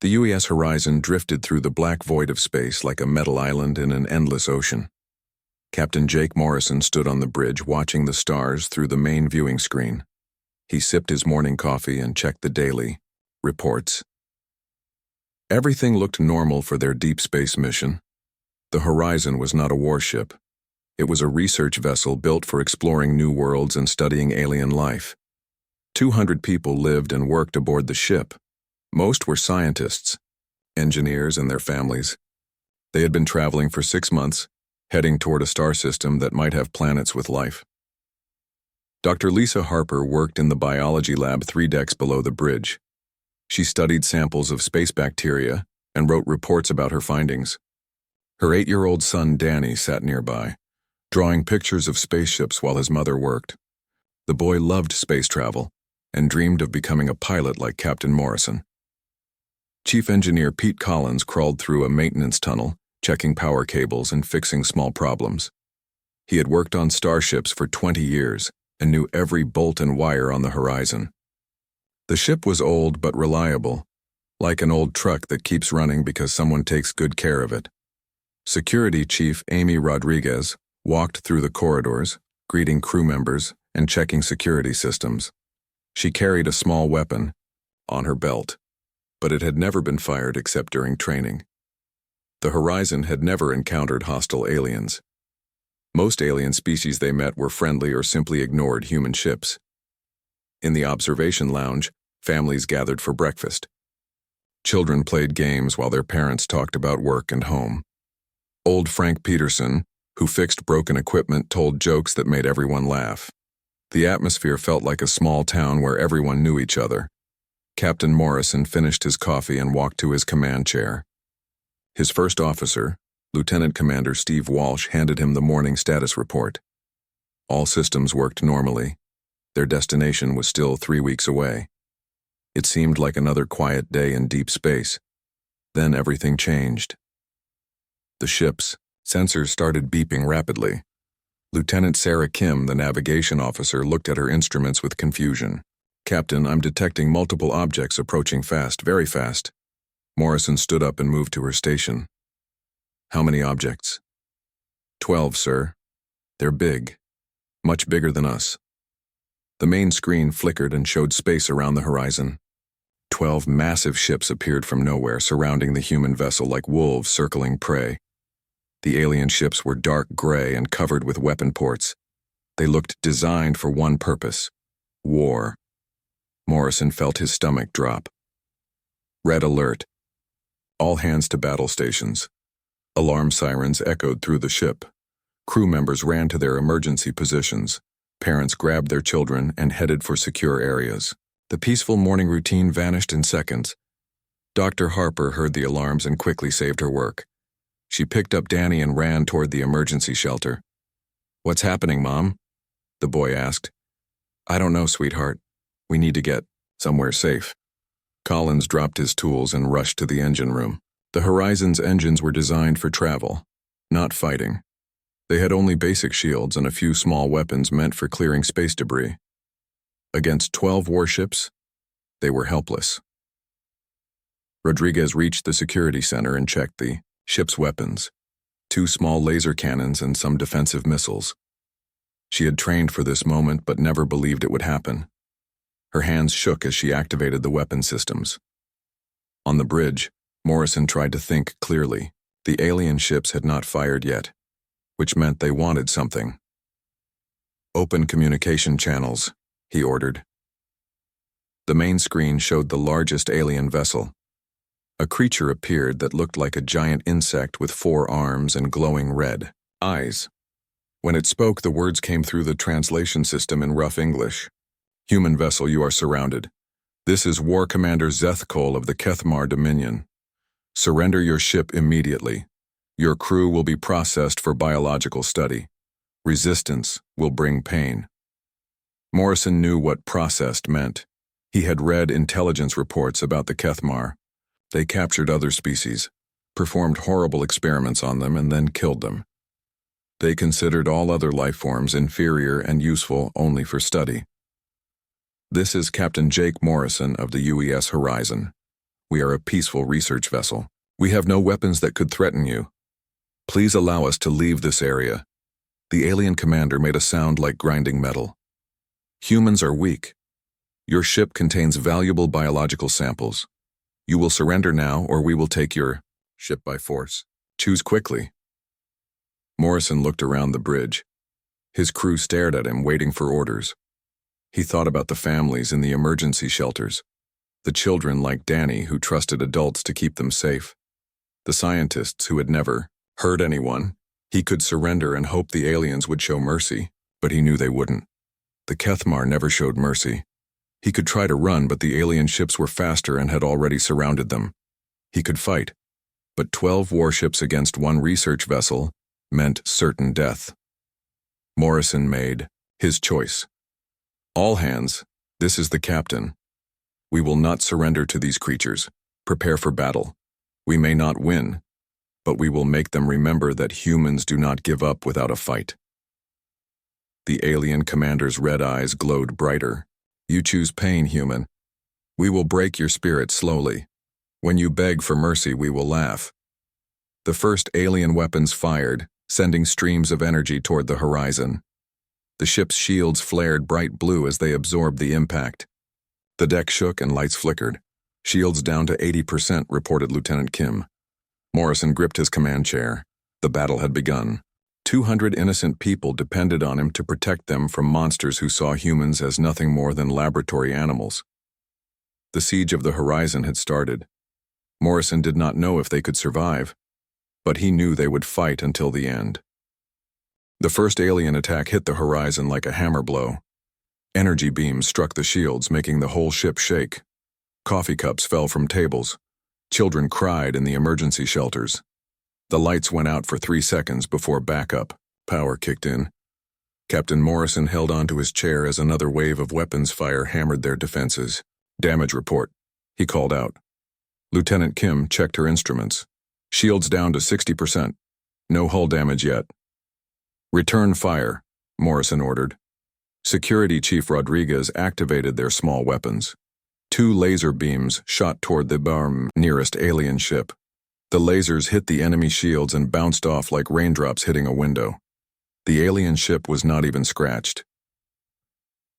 The UES horizon drifted through the black void of space like a metal island in an endless ocean. Captain Jake Morrison stood on the bridge watching the stars through the main viewing screen. He sipped his morning coffee and checked the daily reports. Everything looked normal for their deep space mission. The Horizon was not a warship. It was a research vessel built for exploring new worlds and studying alien life. 200 people lived and worked aboard the ship. Most were scientists, engineers, and their families. They had been traveling for 6 months, heading toward a star system that might have planets with life. Dr. Lisa Harper worked in the biology lab 3 decks below the bridge. She studied samples of space bacteria and wrote reports about her findings. Her 8-year-old son Danny sat nearby, drawing pictures of spaceships while his mother worked. The boy loved space travel and dreamed of becoming a pilot like Captain Morrison. Chief Engineer Pete Collins crawled through a maintenance tunnel, checking power cables and fixing small problems. He had worked on starships for 20 years and knew every bolt and wire on the horizon. The ship was old but reliable, like an old truck that keeps running because someone takes good care of it. Security Chief Amy Rodriguez walked through the corridors, greeting crew members and checking security systems. She carried a small weapon on her belt, but it had never been fired except during training. The Horizon had never encountered hostile aliens. Most alien species they met were friendly or simply ignored human ships. In the observation lounge, families gathered for breakfast. Children played games while their parents talked about work and home. Old Frank Peterson, who fixed broken equipment, told jokes that made everyone laugh. The atmosphere felt like a small town where everyone knew each other. Captain Morrison finished his coffee and walked to his command chair. His first officer, Lieutenant Commander Steve Walsh, handed him the morning status report. All systems worked normally. Their destination was still 3 weeks away. It seemed like another quiet day in deep space. Then everything changed. The ship's sensors started beeping rapidly. Lieutenant Sarah Kim, the navigation officer, looked at her instruments with confusion. "Captain, I'm detecting multiple objects approaching fast, very fast." Morrison stood up and moved to her station. "How many objects?" 12, sir. They're big. Much bigger than us." The main screen flickered and showed space around the horizon. 12 massive ships appeared from nowhere, surrounding the human vessel like wolves circling prey. The alien ships were dark gray and covered with weapon ports. They looked designed for one purpose: war. Morrison felt his stomach drop. Red alert. All hands to battle stations. Alarm sirens echoed through the ship. Crew members ran to their emergency positions. Parents grabbed their children and headed for secure areas. The peaceful morning routine vanished in seconds. Dr. Harper heard the alarms and quickly saved her work. She picked up Danny and ran toward the emergency shelter. "What's happening, Mom?" the boy asked. "I don't know, sweetheart. We need to get somewhere safe." Collins dropped his tools and rushed to the engine room. The Horizon's engines were designed for travel, not fighting. They had only basic shields and a few small weapons meant for clearing space debris. Against 12 warships, they were helpless. Rodriguez reached the security center and checked the ship's weapons: 2 small laser cannons and some defensive missiles. She had trained for this moment but never believed it would happen. Her hands shook as she activated the weapon systems. On the bridge, Morrison tried to think clearly. The alien ships had not fired yet, which meant they wanted something. "Open communication channels," he ordered. The main screen showed the largest alien vessel. A creature appeared that looked like a giant insect with 4 arms and glowing red eyes. When it spoke, the words came through the translation system in rough English. "Human vessel, you are surrounded. This is War Commander Zethkol of the Kethmar Dominion. Surrender your ship immediately. Your crew will be processed for biological study. Resistance will bring pain." Morrison knew what processed meant. He had read intelligence reports about the Kethmar. They captured other species, performed horrible experiments on them, and then killed them. They considered all other life forms inferior and useful only for study. "This is Captain Jake Morrison of the UES Horizon. We are a peaceful research vessel. We have no weapons that could threaten you. Please allow us to leave this area." The alien commander made a sound like grinding metal. "Humans are weak. Your ship contains valuable biological samples. You will surrender now, or we will take your ship by force. Choose quickly." Morrison looked around the bridge. His crew stared at him, waiting for orders. He thought about the families in the emergency shelters, the children like Danny who trusted adults to keep them safe, the scientists who had never hurt anyone. He could surrender and hope the aliens would show mercy, but he knew they wouldn't. The Kethmar never showed mercy. He could try to run, but the alien ships were faster and had already surrounded them. He could fight, but 12 warships against one research vessel meant certain death. Morrison made his choice. "All hands, this is the captain. We will not surrender to these creatures. Prepare for battle. We may not win, but we will make them remember that humans do not give up without a fight." The alien commander's red eyes glowed brighter. "You choose pain, human. We will break your spirit slowly. When you beg for mercy, we will laugh." The first alien weapons fired, sending streams of energy toward the horizon. The ship's shields flared bright blue as they absorbed the impact. The deck shook and lights flickered. "Shields down to 80%, reported Lieutenant Kim. Morrison gripped his command chair. The battle had begun. 200 innocent people depended on him to protect them from monsters who saw humans as nothing more than laboratory animals. The siege of the horizon had started. Morrison did not know if they could survive, but he knew they would fight until the end. The first alien attack hit the horizon like a hammer blow. Energy beams struck the shields, making the whole ship shake. Coffee cups fell from tables. Children cried in the emergency shelters. The lights went out for 3 seconds before backup power kicked in. Captain Morrison held onto his chair as another wave of weapons fire hammered their defenses. "Damage report," he called out. Lieutenant Kim checked her instruments. "Shields down to 60%. No hull damage yet." "Return fire," Morrison ordered. Security Chief Rodriguez activated their small weapons. 2 laser beams shot toward the nearest alien ship. The lasers hit the enemy shields and bounced off like raindrops hitting a window. The alien ship was not even scratched.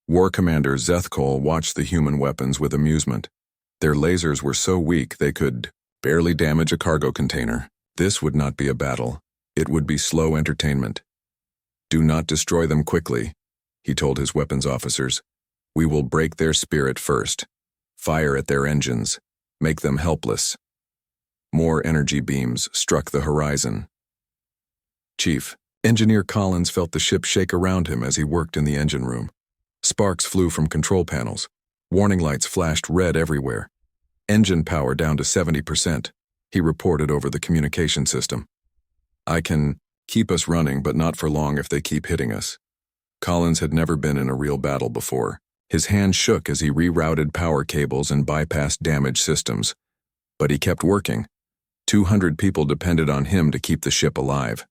War Commander Zethkol watched the human weapons with amusement. Their lasers were so weak they could barely damage a cargo container. This would not be a battle. It would be slow entertainment. "Do not destroy them quickly," he told his weapons officers. "We will break their spirit first. Fire at their engines. Make them helpless." More energy beams struck the horizon. Chief, Engineer Collins felt the ship shake around him as he worked in the engine room. Sparks flew from control panels. Warning lights flashed red everywhere. "Engine power down to 70%, he reported over the communication system. "I can keep us running, but not for long if they keep hitting us." Collins had never been in a real battle before. His hand shook as he rerouted power cables and bypassed damaged systems. But he kept working. 200 people depended on him to keep the ship alive.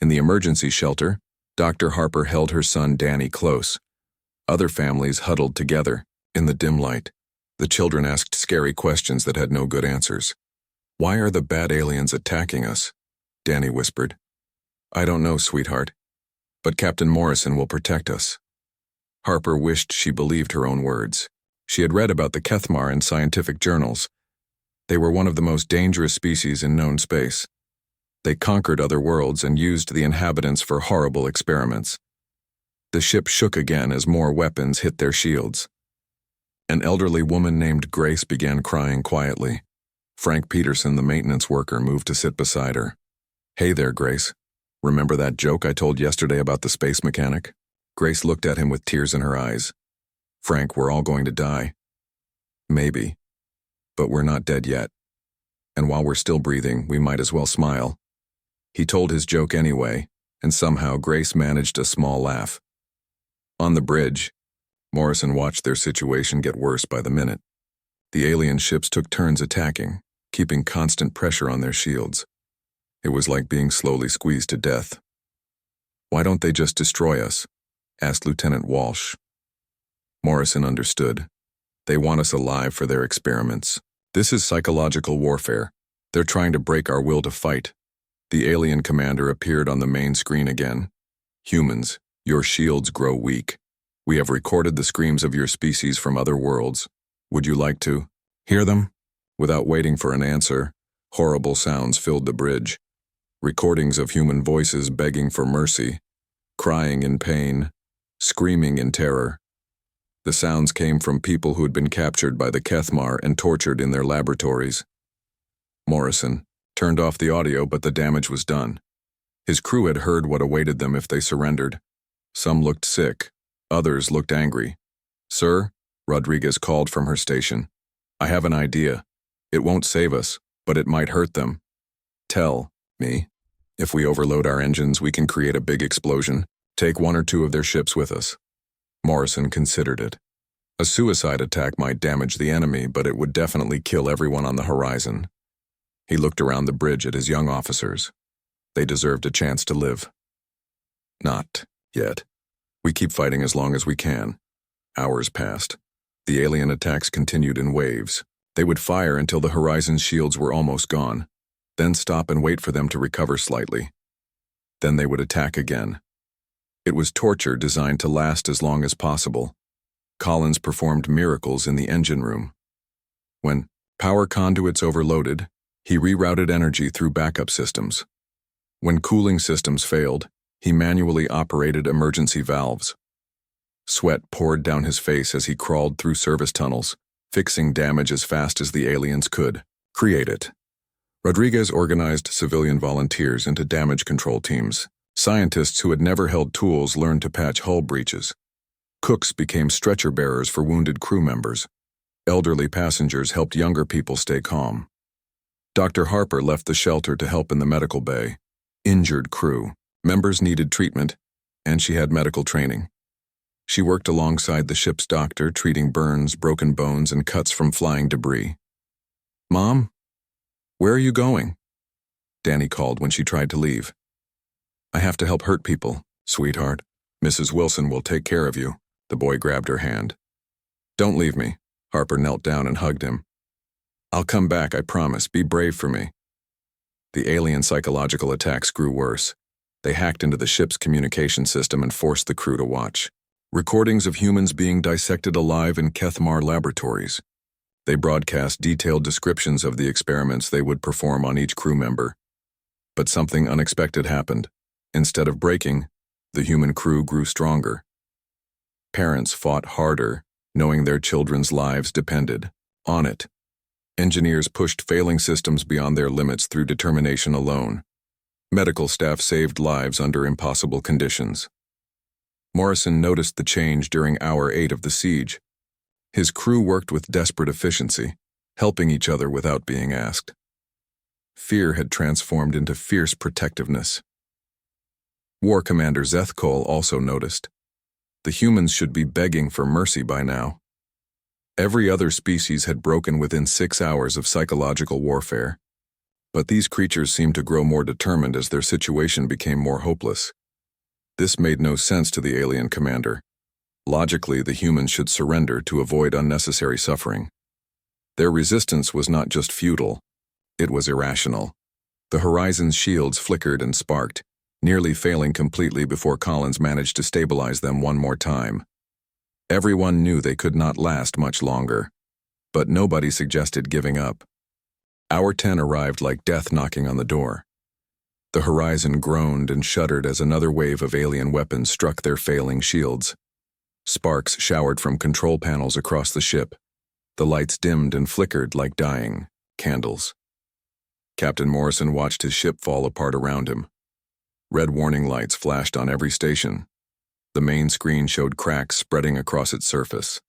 In the emergency shelter, Dr. Harper held her son Danny close. Other families huddled together. In the dim light, the children asked scary questions that had no good answers. "Why are the bad aliens attacking us?" Danny whispered. "I don't know, sweetheart. But Captain Morrison will protect us." Harper wished she believed her own words. She had read about the Kethmar in scientific journals. They were one of the most dangerous species in known space. They conquered other worlds and used the inhabitants for horrible experiments. The ship shook again as more weapons hit their shields. An elderly woman named Grace began crying quietly. Frank Peterson, the maintenance worker, moved to sit beside her. "Hey there, Grace. Remember that joke I told yesterday about the space mechanic?" Grace looked at him with tears in her eyes. "Frank, we're all going to die." "Maybe. But we're not dead yet. And while we're still breathing, we might as well smile." He told his joke anyway, and somehow Grace managed a small laugh. On the bridge, Morrison watched their situation get worse by the minute. The alien ships took turns attacking, keeping constant pressure on their shields. It was like being slowly squeezed to death. "Why don't they just destroy us?" asked Lieutenant Walsh. Morrison understood. "They want us alive for their experiments. This is psychological warfare. They're trying to break our will to fight. The alien commander appeared on the main screen again. Humans, your shields grow weak. We have recorded the screams of your species from other worlds. Would you like to hear them? Without waiting for an answer, horrible sounds filled the bridge. Recordings of human voices begging for mercy, crying in pain, screaming in terror. The sounds came from people who had been captured by the Kethmar and tortured in their laboratories. Morrison turned off the audio, but the damage was done. His crew had heard what awaited them if they surrendered. Some looked sick, others looked angry. "Sir," Rodriguez called from her station, "I have an idea. It won't save us, but it might hurt them." "Tell me. If we overload our engines, we can create a big explosion. Take one or two of their ships with us." Morrison considered it. A suicide attack might damage the enemy, but it would definitely kill everyone on the horizon. He looked around the bridge at his young officers. They deserved a chance to live. "Not yet. We keep fighting as long as we can." Hours passed. The alien attacks continued in waves. They would fire until the horizon's shields were almost gone, then stop and wait for them to recover slightly. Then they would attack again. It was torture designed to last as long as possible. Collins performed miracles in the engine room. When power conduits overloaded, he rerouted energy through backup systems. When cooling systems failed, he manually operated emergency valves. Sweat poured down his face as he crawled through service tunnels, fixing damage as fast as the aliens could create it. Rodriguez organized civilian volunteers into damage control teams. Scientists who had never held tools learned to patch hull breaches. Cooks became stretcher bearers for wounded crew members. Elderly passengers helped younger people stay calm. Dr. Harper left the shelter to help in the medical bay. Injured crew members needed treatment, and she had medical training. She worked alongside the ship's doctor, treating burns, broken bones, and cuts from flying debris. "Mom? Where are you going?" Danny called when she tried to leave. "I have to help hurt people, sweetheart. Mrs. Wilson will take care of you." The boy grabbed her hand. "Don't leave me." Harper knelt down and hugged him. "I'll come back, I promise. Be brave for me." The alien psychological attacks grew worse. They hacked into the ship's communication system and forced the crew to watch. Recordings of humans being dissected alive in Kethmar laboratories. They broadcast detailed descriptions of the experiments they would perform on each crew member. But something unexpected happened. Instead of breaking, the human crew grew stronger. Parents fought harder, knowing their children's lives depended on it. Engineers pushed failing systems beyond their limits through determination alone. Medical staff saved lives under impossible conditions. Morrison noticed the change during Hour 8 of the siege. His crew worked with desperate efficiency, helping each other without being asked. Fear had transformed into fierce protectiveness. War Commander Zethkol also noticed. The humans should be begging for mercy by now. Every other species had broken within 6 hours of psychological warfare. But these creatures seemed to grow more determined as their situation became more hopeless. This made no sense to the alien commander. Logically, the humans should surrender to avoid unnecessary suffering. Their resistance was not just futile, it was irrational. The horizon's shields flickered and sparked, nearly failing completely before Collins managed to stabilize them one more time. Everyone knew they could not last much longer, but nobody suggested giving up. Hour 10 arrived like death knocking on the door. The horizon groaned and shuddered as another wave of alien weapons struck their failing shields. Sparks showered from control panels across the ship. The lights dimmed and flickered like dying candles. Captain Morrison watched his ship fall apart around him. Red warning lights flashed on every station. The main screen showed cracks spreading across its surface.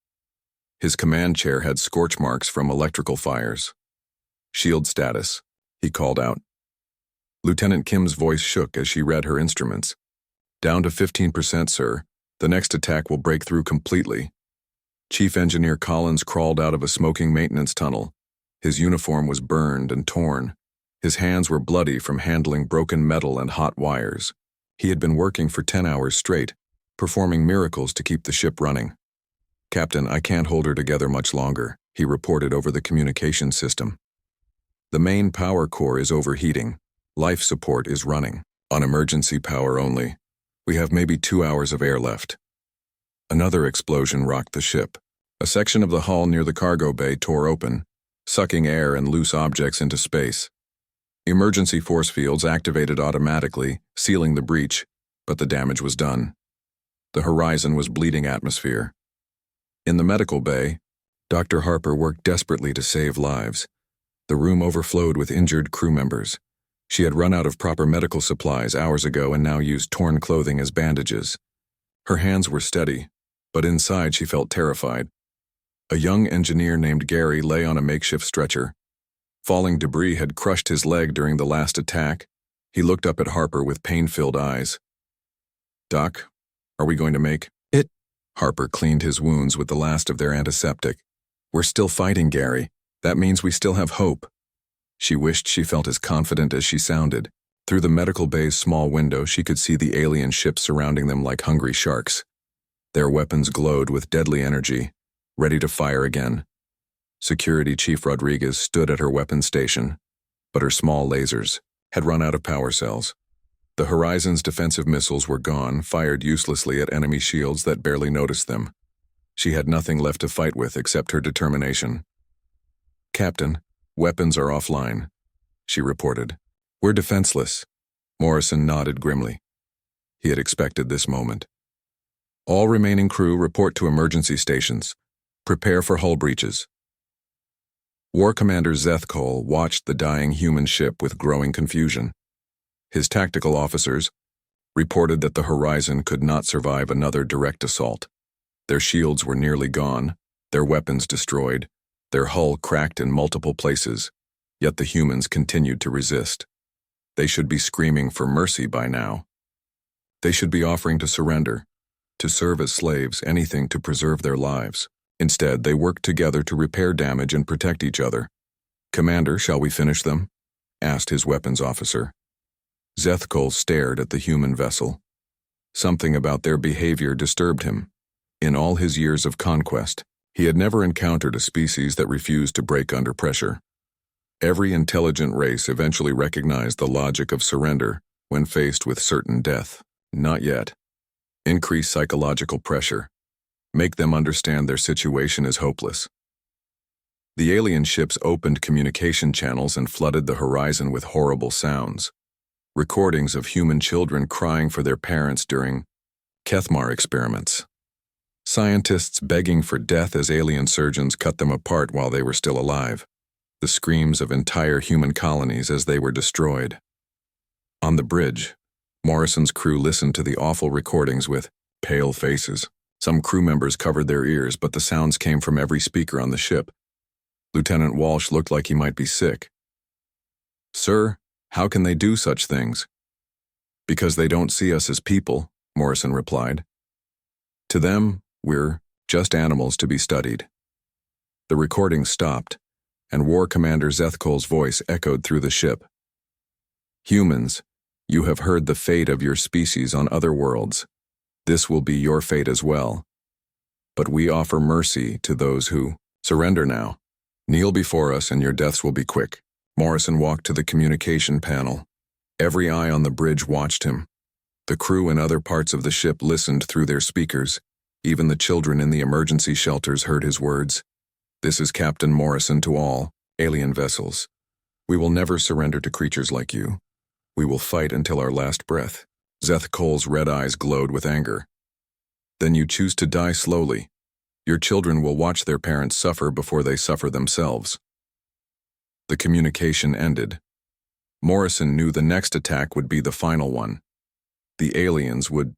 His command chair had scorch marks from electrical fires. "Shield status," he called out. Lieutenant Kim's voice shook as she read her instruments. "Down to 15%, sir. The next attack will break through completely." Chief Engineer Collins crawled out of a smoking maintenance tunnel. His uniform was burned and torn. His hands were bloody from handling broken metal and hot wires. He had been working for 10 hours straight, performing miracles to keep the ship running. "Captain, I can't hold her together much longer," he reported over the communication system. The main power core is overheating. Life support is running. On emergency power only. We have maybe 2 hours of air left. Another explosion rocked the ship. A section of the hull near the cargo bay tore open, sucking air and loose objects into space. Emergency force fields activated automatically, sealing the breach, but the damage was done. The horizon was bleeding atmosphere. In the medical bay, Dr. Harper worked desperately to save lives. The room overflowed with injured crew members. She had run out of proper medical supplies hours ago and now used torn clothing as bandages. Her hands were steady, but inside she felt terrified. A young engineer named Gary lay on a makeshift stretcher. Falling debris had crushed his leg during the last attack. He looked up at Harper with pain-filled eyes. "Doc, are we going to make it?" Harper cleaned his wounds with the last of their antiseptic. "We're still fighting, Gary. That means we still have hope." She wished she felt as confident as she sounded. Through the medical bay's small window, she could see the alien ships surrounding them like hungry sharks. Their weapons glowed with deadly energy, ready to fire again. Security Chief Rodriguez stood at her weapons station, but her small lasers had run out of power cells. The Horizon's defensive missiles were gone, fired uselessly at enemy shields that barely noticed them. She had nothing left to fight with except her determination. "Captain, weapons are offline," she reported. "We're defenseless." Morrison nodded grimly. He had expected this moment. "All remaining crew report to emergency stations. Prepare for hull breaches." War Commander Zeth Cole watched the dying human ship with growing confusion. His tactical officers reported that the Horizon could not survive another direct assault. Their shields were nearly gone, their weapons destroyed, their hull cracked in multiple places, yet the humans continued to resist. They should be screaming for mercy by now. They should be offering to surrender, to serve as slaves, anything to preserve their lives. Instead, they worked together to repair damage and protect each other. "Commander, shall we finish them?" asked his weapons officer. Zeth Cole stared at the human vessel. Something about their behavior disturbed him. In all his years of conquest, he had never encountered a species that refused to break under pressure. Every intelligent race eventually recognized the logic of surrender when faced with certain death. Not yet. Increase psychological pressure. Make them understand their situation is hopeless. The alien ships opened communication channels and flooded the horizon with horrible sounds. Recordings of human children crying for their parents during Kethmar experiments. Scientists begging for death as alien surgeons cut them apart while they were still alive. The screams of entire human colonies as they were destroyed. On the bridge, Morrison's crew listened to the awful recordings with pale faces. Some crew members covered their ears, but the sounds came from every speaker on the ship. Lieutenant Walsh looked like he might be sick. "Sir, how can they do such things?" "Because they don't see us as people," Morrison replied. "To them, we're just animals to be studied." The recording stopped, and War Commander Zeth Cole's voice echoed through the ship. "Humans, you have heard the fate of your species on other worlds. This will be your fate as well. But we offer mercy to those who surrender now. Kneel before us and your deaths will be quick." Morrison walked to the communication panel. Every eye on the bridge watched him. The crew in other parts of the ship listened through their speakers. Even the children in the emergency shelters heard his words. "This is Captain Morrison to all alien vessels. We will never surrender to creatures like you. We will fight until our last breath." Zeth Cole's red eyes glowed with anger. "Then you choose to die slowly. Your children will watch their parents suffer before they suffer themselves." The communication ended. Morrison knew the next attack would be the final one. The aliens would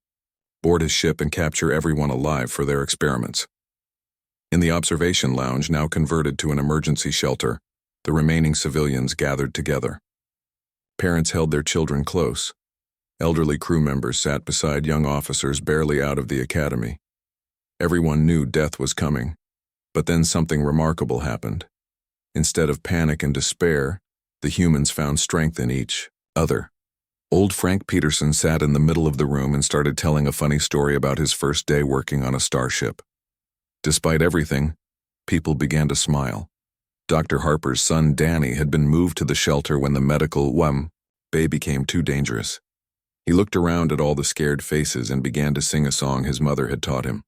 board his ship and capture everyone alive for their experiments. In the observation lounge, now converted to an emergency shelter, the remaining civilians gathered together. Parents held their children close. Elderly crew members sat beside young officers barely out of the academy. Everyone knew death was coming, but then something remarkable happened. Instead of panic and despair, the humans found strength in each other. Old Frank Peterson sat in the middle of the room and started telling a funny story about his first day working on a starship. Despite everything, People began to smile. Dr. Harper's son Danny had been moved to the shelter when the medical bay became too dangerous. He looked around at all the scared faces and began to sing a song his mother had taught him.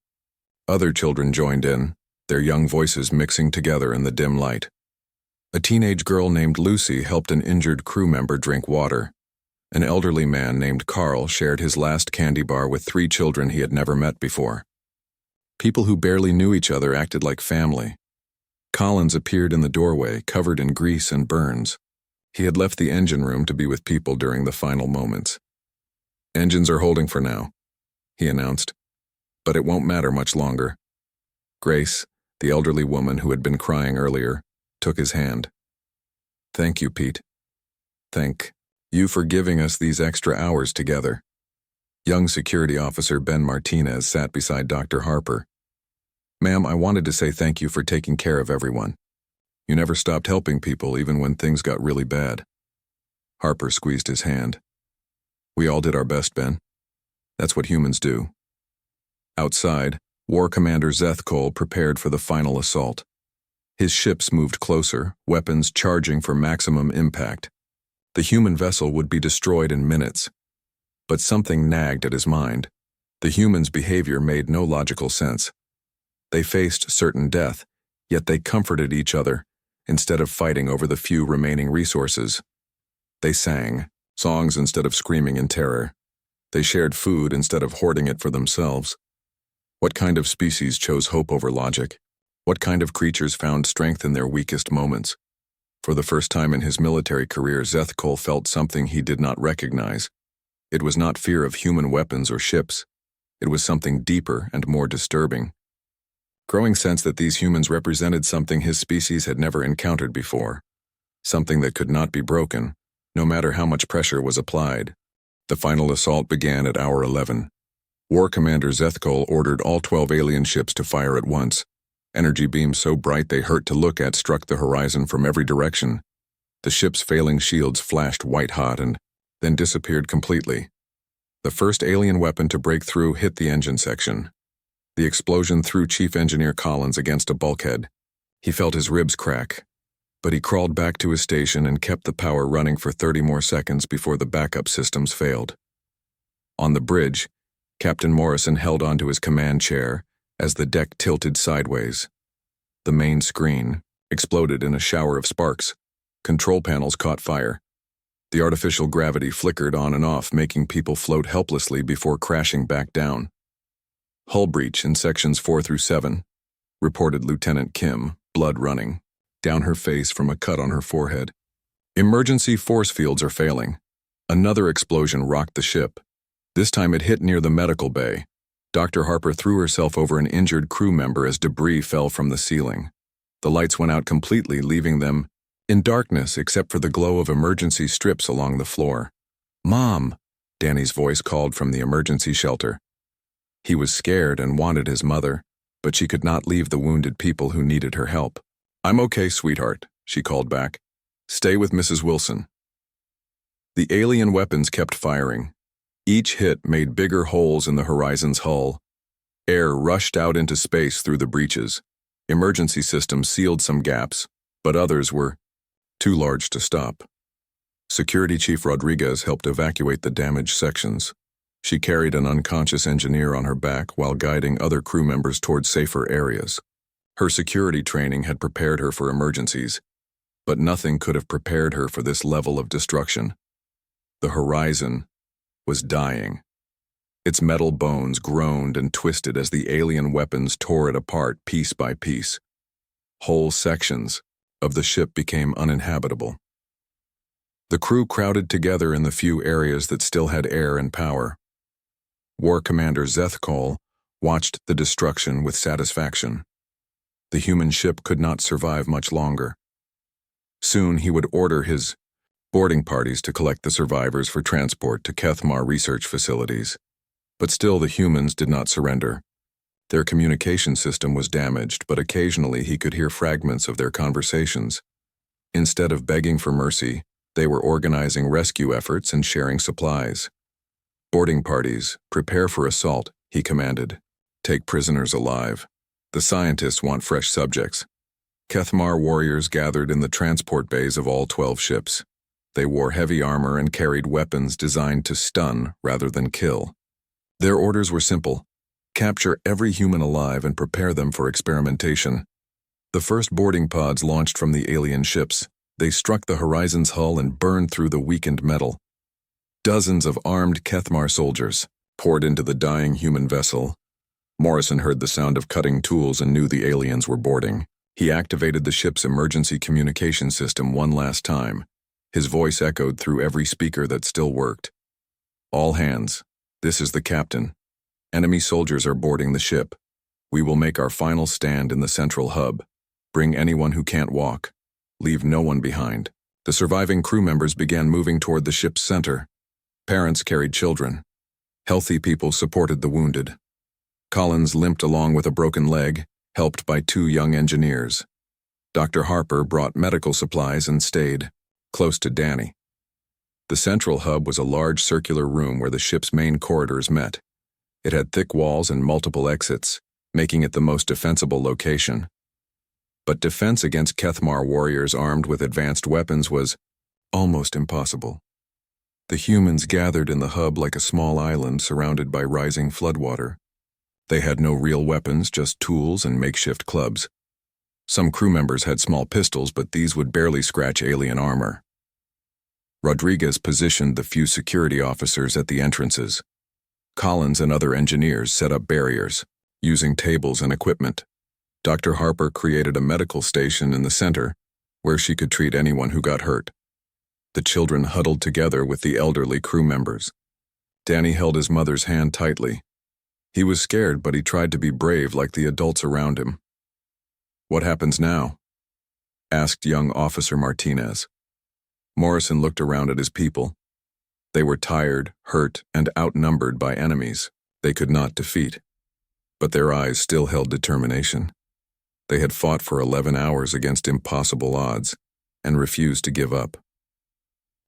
Other children joined in, their young voices mixing together in the dim light. A teenage girl named Lucy helped an injured crew member drink water. An elderly man named Carl shared his last candy bar with 3 children he had never met before. People who barely knew each other acted like family. Collins appeared in the doorway, covered in grease and burns. He had left the engine room to be with people during the final moments. "Engines are holding for now," he announced. "But it won't matter much longer." Grace, the elderly woman who had been crying earlier, took his hand. "Thank you, Pete. Thank you for giving us these extra hours together." Young security officer Ben Martinez sat beside Dr. Harper. "Ma'am, I wanted to say thank you for taking care of everyone. You never stopped helping people even when things got really bad." Harper squeezed his hand. "We all did our best, Ben. That's what humans do." Outside, War Commander Zeth Cole prepared for the final assault. His ships moved closer, weapons charging for maximum impact. The human vessel would be destroyed in minutes. But something nagged at his mind. The humans' behavior made no logical sense. They faced certain death, yet they comforted each other, instead of fighting over the few remaining resources. They sang songs instead of screaming in terror. They shared food instead of hoarding it for themselves. What kind of species chose hope over logic? What kind of creatures found strength in their weakest moments? For the first time in his military career, Zeth Cole felt something he did not recognize. It was not fear of human weapons or ships. It was something deeper and more disturbing. Growing sense that these humans represented something his species had never encountered before. Something that could not be broken, no matter how much pressure was applied. The final assault began at hour 11. War Commander Zeth Cole ordered all 12 alien ships to fire at once. Energy beams so bright they hurt to look at struck the horizon from every direction. The ship's failing shields flashed white-hot and then disappeared completely. The first alien weapon to break through hit the engine section. The explosion threw Chief Engineer Collins against a bulkhead. He felt his ribs crack, but he crawled back to his station and kept the power running for 30 more seconds before the backup systems failed. On the bridge, Captain Morrison held onto his command chair as the deck tilted sideways. The main screen exploded in a shower of sparks. Control panels caught fire. The artificial gravity flickered on and off, making people float helplessly before crashing back down. "Hull breach in sections 4 through 7, reported Lieutenant Kim, blood running down her face from a cut on her forehead. "Emergency force fields are failing." Another explosion rocked the ship. This time it hit near the medical bay. Dr. Harper threw herself over an injured crew member as debris fell from the ceiling. The lights went out completely, leaving them in darkness except for the glow of emergency strips along the floor. "Mom," Danny's voice called from the emergency shelter. He was scared and wanted his mother, but she could not leave the wounded people who needed her help. "I'm okay, sweetheart," she called back. "Stay with Mrs. Wilson." The alien weapons kept firing. Each hit made bigger holes in the horizon's hull. Air rushed out into space through the breaches. Emergency systems sealed some gaps, but others were too large to stop. Security Chief Rodriguez helped evacuate the damaged sections. She carried an unconscious engineer on her back while guiding other crew members toward safer areas. Her security training had prepared her for emergencies, but nothing could have prepared her for this level of destruction. The horizon was dying. Its metal bones groaned and twisted as the alien weapons tore it apart piece by piece. Whole sections of the ship became uninhabitable. The crew crowded together in the few areas that still had air and power. War Commander Zeth Cole watched the destruction with satisfaction. The human ship could not survive much longer. Soon he would order his boarding parties to collect the survivors for transport to Kethmar research facilities. But still the humans did not surrender. Their communication system was damaged, but occasionally he could hear fragments of their conversations. Instead of begging for mercy, they were organizing rescue efforts and sharing supplies. "Boarding parties, prepare for assault," he commanded. "Take prisoners alive." The scientists want fresh subjects. Kethmar warriors gathered in the transport bays of all 12 ships. They wore heavy armor and carried weapons designed to stun rather than kill. Their orders were simple: capture every human alive and prepare them for experimentation. The first boarding pods launched from the alien ships. They struck the Horizon's hull and burned through the weakened metal. Dozens of armed Kethmar soldiers poured into the dying human vessel. Morrison heard the sound of cutting tools and knew the aliens were boarding. He activated the ship's emergency communication system one last time. His voice echoed through every speaker that still worked. "All hands, this is the captain. Enemy soldiers are boarding the ship. We will make our final stand in the central hub. Bring anyone who can't walk. Leave no one behind." The surviving crew members began moving toward the ship's center. Parents carried children. Healthy people supported the wounded. Collins limped along with a broken leg, helped by 2 young engineers. Dr. Harper brought medical supplies and stayed close to Danny. The central hub was a large circular room where the ship's main corridors met. It had thick walls and multiple exits, making it the most defensible location. But defense against Kethmar warriors armed with advanced weapons was almost impossible. The humans gathered in the hub like a small island surrounded by rising floodwater. They had no real weapons, just tools and makeshift clubs. Some crew members had small pistols, but these would barely scratch alien armor. Rodriguez positioned the few security officers at the entrances. Collins and other engineers set up barriers, using tables and equipment. Dr. Harper created a medical station in the center, where she could treat anyone who got hurt. The children huddled together with the elderly crew members. Danny held his mother's hand tightly. He was scared, but he tried to be brave like the adults around him. "What happens now?" asked young Officer Martinez. Morrison looked around at his people. They were tired, hurt, and outnumbered by enemies they could not defeat. But their eyes still held determination. They had fought for 11 hours against impossible odds and refused to give up.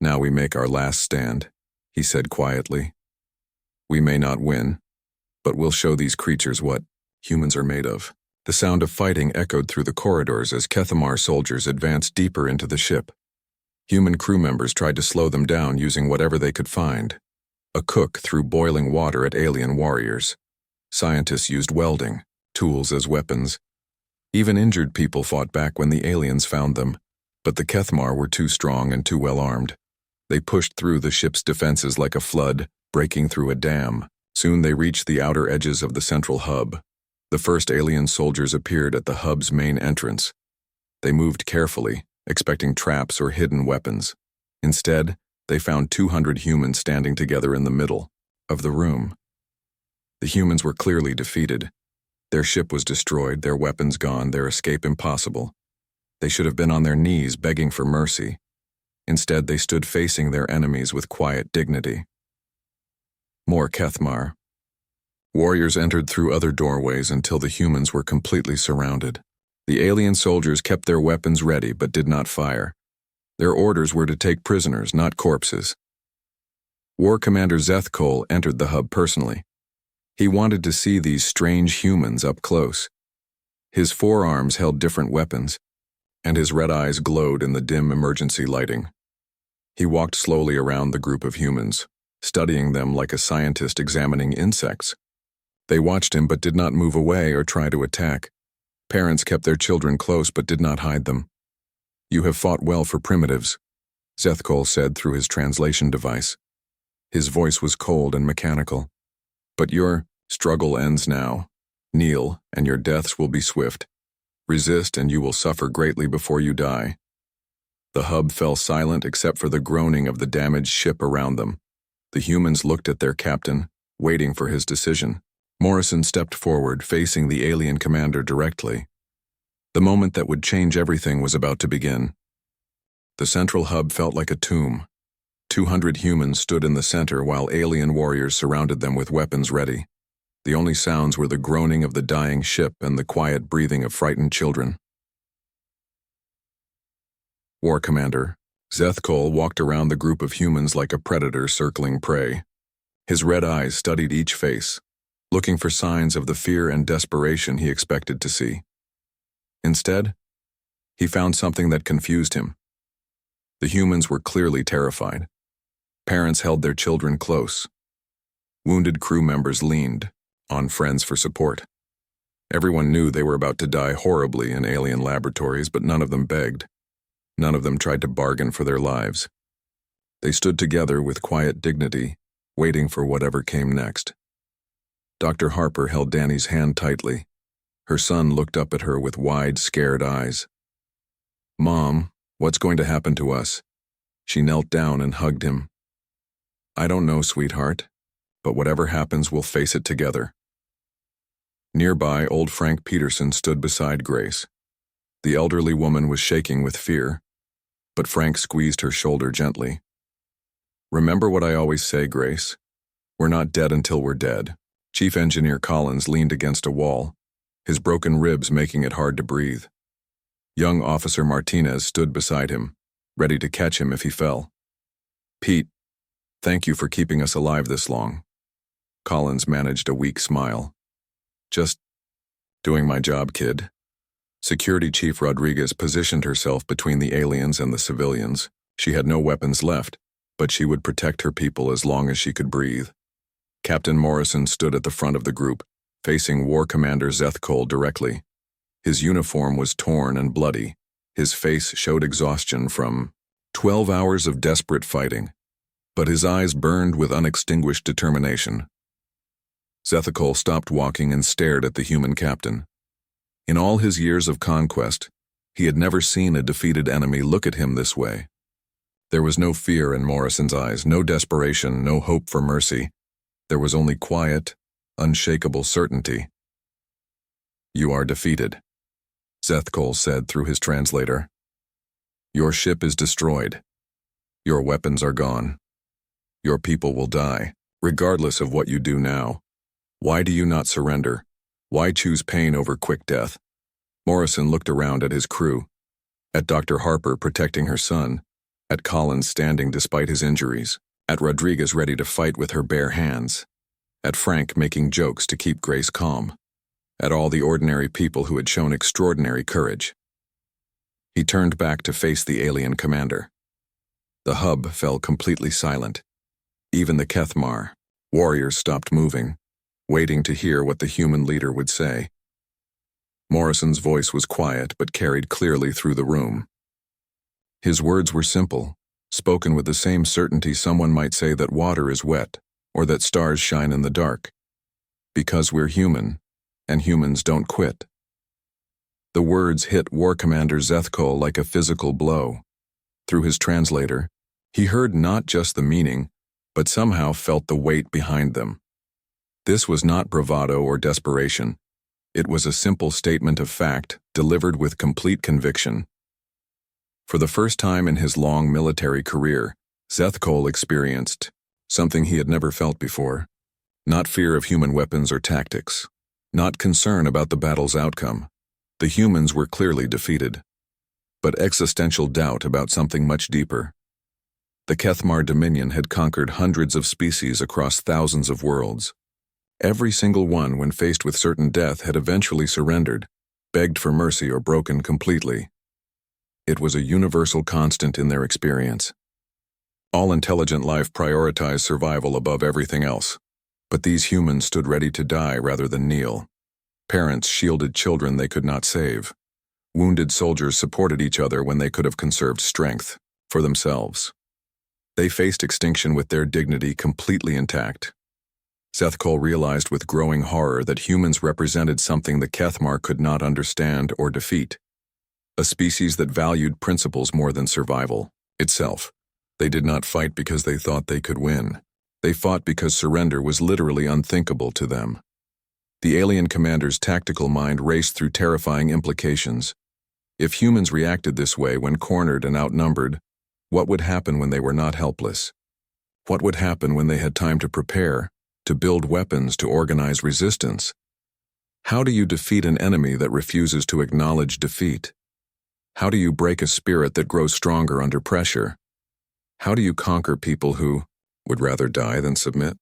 "Now we make our last stand," he said quietly. "We may not win, but we'll show these creatures what humans are made of." The sound of fighting echoed through the corridors as Kethmar soldiers advanced deeper into the ship. Human crew members tried to slow them down using whatever they could find. A cook threw boiling water at alien warriors. Scientists used welding, tools as weapons. Even injured people fought back when the aliens found them, but the Kethmar were too strong and too well armed. They pushed through the ship's defenses like a flood, breaking through a dam. Soon they reached the outer edges of the central hub. The first alien soldiers appeared at the hub's main entrance. They moved carefully, expecting traps or hidden weapons. Instead, they found 200 humans standing together in the middle of the room. The humans were clearly defeated. Their ship was destroyed, their weapons gone, their escape impossible. They should have been on their knees begging for mercy. Instead, they stood facing their enemies with quiet dignity. More Kethmar. Warriors entered through other doorways until the humans were completely surrounded. The alien soldiers kept their weapons ready but did not fire. Their orders were to take prisoners, not corpses. War Commander Zethkol entered the hub personally. He wanted to see these strange humans up close. His forearms held different weapons, and his red eyes glowed in the dim emergency lighting. He walked slowly around the group of humans, studying them like a scientist examining insects. They watched him but did not move away or try to attack. Parents kept their children close but did not hide them. "You have fought well for primitives," Zethkol said through his translation device. His voice was cold and mechanical. "But your struggle ends now. Kneel, and your deaths will be swift. Resist, and you will suffer greatly before you die." The hub fell silent except for the groaning of the damaged ship around them. The humans looked at their captain, waiting for his decision. Morrison stepped forward, facing the alien commander directly. The moment that would change everything was about to begin. The central hub felt like a tomb. 200 humans stood in the center while alien warriors surrounded them with weapons ready. The only sounds were the groaning of the dying ship and the quiet breathing of frightened children. War Commander Zethkol walked around the group of humans like a predator circling prey. His red eyes studied each face. looking for signs of the fear and desperation he expected to see. Instead, he found something that confused him. The humans were clearly terrified. Parents held their children close. Wounded crew members leaned on friends for support. Everyone knew they were about to die horribly in alien laboratories, but none of them begged. None of them tried to bargain for their lives. They stood together with quiet dignity, waiting for whatever came next. Dr. Harper held Danny's hand tightly. Her son looked up at her with wide, scared eyes. "Mom, what's going to happen to us?" She knelt down and hugged him. "I don't know, sweetheart, but whatever happens, we'll face it together." Nearby, old Frank Peterson stood beside Grace. The elderly woman was shaking with fear, but Frank squeezed her shoulder gently. "Remember what I always say, Grace. We're not dead until we're dead." Chief Engineer Collins leaned against a wall, his broken ribs making it hard to breathe. Young Officer Martinez stood beside him, ready to catch him if he fell. "Pete, thank you for keeping us alive this long." Collins managed a weak smile. "Just doing my job, kid." Security Chief Rodriguez positioned herself between the aliens and the civilians. She had no weapons left, but she would protect her people as long as she could breathe. Captain Morrison stood at the front of the group, facing War Commander Zethkol directly. His uniform was torn and bloody. His face showed exhaustion from 12 hours of desperate fighting, but his eyes burned with unextinguished determination. Zethkol stopped walking and stared at the human captain. In all his years of conquest, he had never seen a defeated enemy look at him this way. There was no fear in Morrison's eyes, no desperation, no hope for mercy. There was only quiet, unshakable certainty. "You are defeated," Zethkol said through his translator. "Your ship is destroyed. Your weapons are gone. Your people will die, regardless of what you do now. Why do you not surrender? Why choose pain over quick death?" Morrison looked around at his crew, at Dr. Harper protecting her son, at Collins standing despite his injuries, at Rodriguez ready to fight with her bare hands, at Frank making jokes to keep Grace calm, at all the ordinary people who had shown extraordinary courage. He turned back to face the alien commander. The hub fell completely silent. Even the Kethmar warriors stopped moving, waiting to hear what the human leader would say. Morrison's voice was quiet but carried clearly through the room. His words were simple, spoken with the same certainty someone might say that water is wet or that stars shine in the dark. Because we're human, and humans don't quit. The words hit War Commander Zethkol like a physical blow. Through his translator, he heard not just the meaning, but somehow felt the weight behind them. This was not bravado or desperation. It was a simple statement of fact, delivered with complete conviction. For the first time in his long military career, Zethkol experienced something he had never felt before. Not fear of human weapons or tactics. Not concern about the battle's outcome. The humans were clearly defeated. But existential doubt about something much deeper. The Kethmar Dominion had conquered hundreds of species across thousands of worlds. Every single one, when faced with certain death, had eventually surrendered, begged for mercy, or broken completely. It was a universal constant in their experience. All intelligent life prioritized survival above everything else. But these humans stood ready to die rather than kneel. Parents shielded children they could not save. Wounded soldiers supported each other when they could have conserved strength for themselves. They faced extinction with their dignity completely intact. Zethkol realized with growing horror that humans represented something the Kethmar could not understand or defeat. A species that valued principles more than survival itself. They did not fight because they thought they could win. They fought because surrender was literally unthinkable to them. The alien commander's tactical mind raced through terrifying implications. If humans reacted this way when cornered and outnumbered, what would happen when they were not helpless? What would happen when they had time to prepare, to build weapons, to organize resistance? How do you defeat an enemy that refuses to acknowledge defeat? How do you break a spirit that grows stronger under pressure? How do you conquer people who would rather die than submit?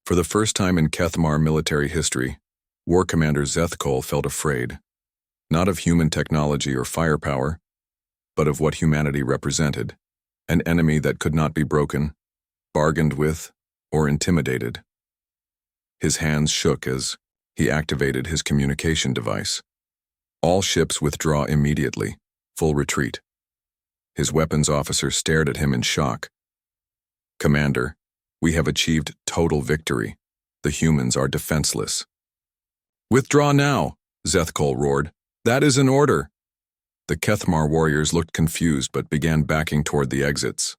For the first time in Kethmar military history, War Commander Zethkol felt afraid, not of human technology or firepower, but of what humanity represented, an enemy that could not be broken, bargained with, or intimidated. His hands shook as he activated his communication device. All ships withdraw immediately, full retreat. His weapons officer stared at him in shock. Commander, we have achieved total victory. The humans are defenseless. Withdraw now, Zethkol roared. That is an order. The Kethmar warriors looked confused but began backing toward the exits.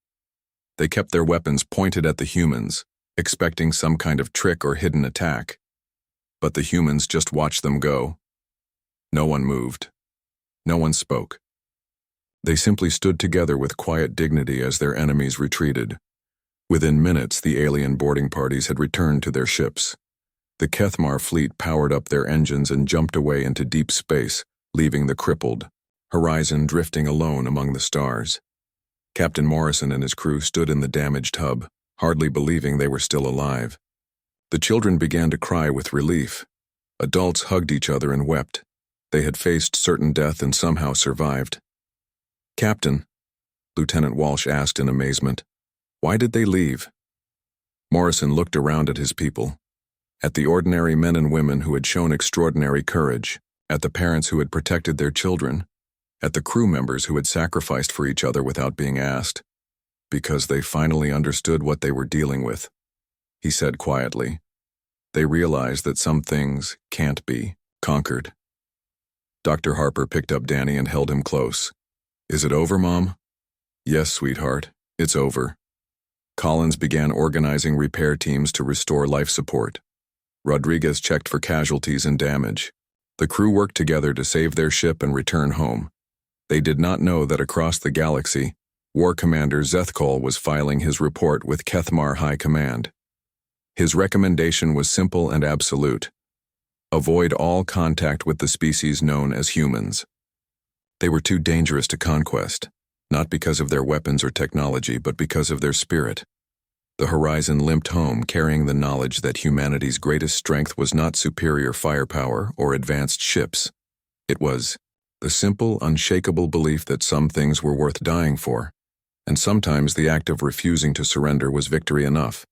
They kept their weapons pointed at the humans, expecting some kind of trick or hidden attack. But the humans just watched them go. No one moved. No one spoke. They simply stood together with quiet dignity as their enemies retreated. Within minutes, the alien boarding parties had returned to their ships. The Kethmar fleet powered up their engines and jumped away into deep space, leaving the crippled Horizon drifting alone among the stars. Captain Morrison and his crew stood in the damaged hub, hardly believing they were still alive. The children began to cry with relief. Adults hugged each other and wept. They had faced certain death and somehow survived. Captain, Lieutenant Walsh asked in amazement, why did they leave? Morrison looked around at his people, at the ordinary men and women who had shown extraordinary courage, at the parents who had protected their children, at the crew members who had sacrificed for each other without being asked, because they finally understood what they were dealing with. He said quietly, they realized that some things can't be conquered. Dr. Harper picked up Danny and held him close. Is it over, Mom? Yes, sweetheart, it's over. Collins began organizing repair teams to restore life support. Rodriguez checked for casualties and damage. The crew worked together to save their ship and return home. They did not know that across the galaxy, War Commander Zethkol was filing his report with Kethmar High Command. His recommendation was simple and absolute. Avoid all contact with the species known as humans. They were too dangerous to conquest, not because of their weapons or technology, but because of their spirit. The Horizon limped home carrying the knowledge that humanity's greatest strength was not superior firepower or advanced ships. It was the simple, unshakable belief that some things were worth dying for, and sometimes the act of refusing to surrender was victory enough.